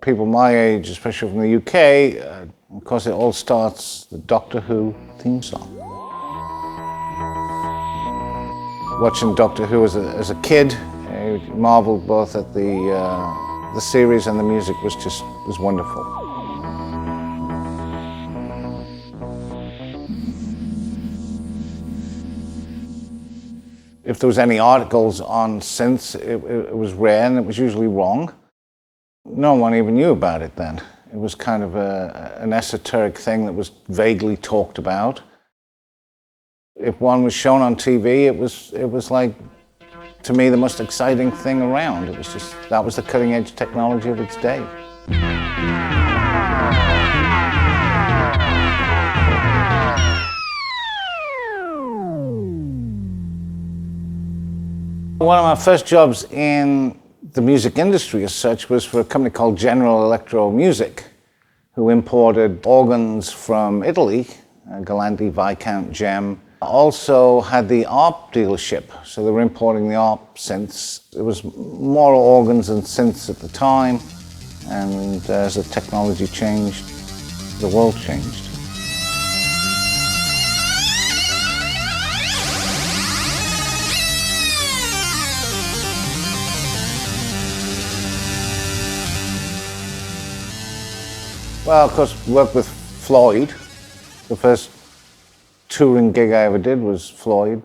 people my age, especially from the UK, of course it all starts the Doctor Who theme song. Watching Doctor Who as a kid, I marveled both at the series and the music was wonderful. If there was any articles on synths, it was rare and it was usually wrong. No one even knew about it then. It was kind of an esoteric thing that was vaguely talked about. If one was shown on TV, it was like, to me, the most exciting thing around. It was just, that was the cutting edge technology of its day. One of my first jobs in the music industry as such was for a company called General Electro Music, who imported organs from Italy, Galanti, Viscount, Gem. Also had the ARP dealership, so they were importing the ARP synths. There was more organs than synths at the time, and as the technology changed, the world changed. Well, of course, worked with Floyd. The first touring gig I ever did was Floyd,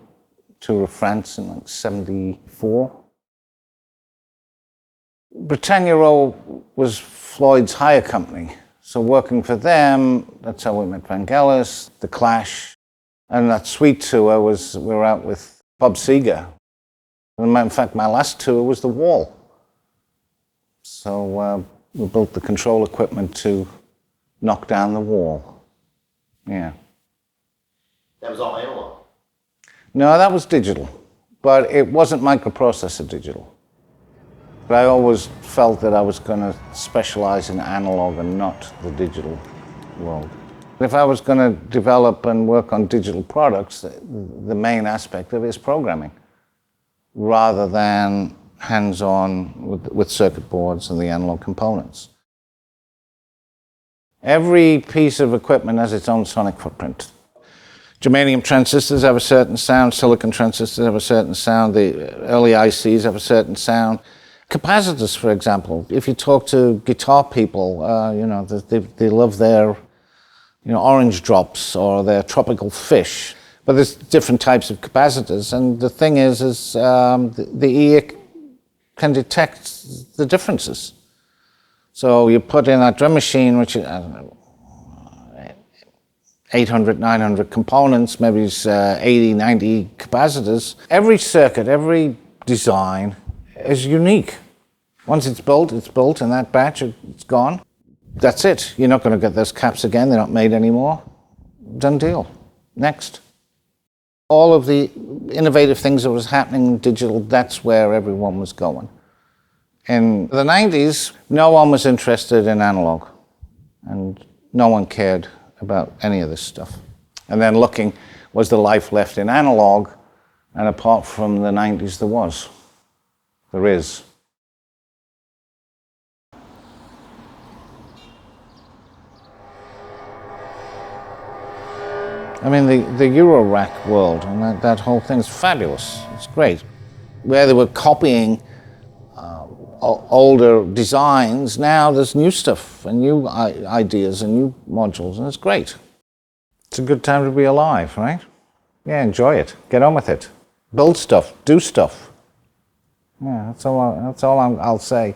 Tour of France in like '74. Britannia Row was Floyd's hire company. So working for them, that's how we met Vangelis, The Clash. And that Sweet tour we were out with Bob Seger. And in fact, my last tour was The Wall. So we built the control equipment to knock down the wall. Yeah. That was all analog? No, that was digital, but it wasn't microprocessor digital. But I always felt that I was going to specialize in analog and not the digital world. If I was going to develop and work on digital products, the main aspect of it is programming, rather than hands-on with circuit boards and the analog components. Every piece of equipment has its own sonic footprint. Germanium transistors have a certain sound, silicon transistors have a certain sound, the early ICs have a certain sound. Capacitors, for example, if you talk to guitar people, they love their orange drops or their tropical fish. But there's different types of capacitors, and the thing is the ear can detect the differences. So you put in that drum machine, which is, 800, 900 components, maybe it's 80, 90 capacitors. Every circuit, every design is unique. Once it's built, and that batch, it's gone. That's it. You're not going to get those caps again. They're not made anymore. Done deal. Next. All of the innovative things that was happening in digital, that's where everyone was going. In the 90s, no one was interested in analog, and no one cared about any of this stuff. And then looking, was there life left in analog? And apart from the 90s, there is. I mean, the Eurorack world and that whole thing is fabulous. It's great. Where they were copying older designs, now there's new stuff and new ideas and new modules, and it's great. It's a good time to be alive, right? Yeah, enjoy it. Get on with it. Build stuff. Do stuff. Yeah, that's all I'll say.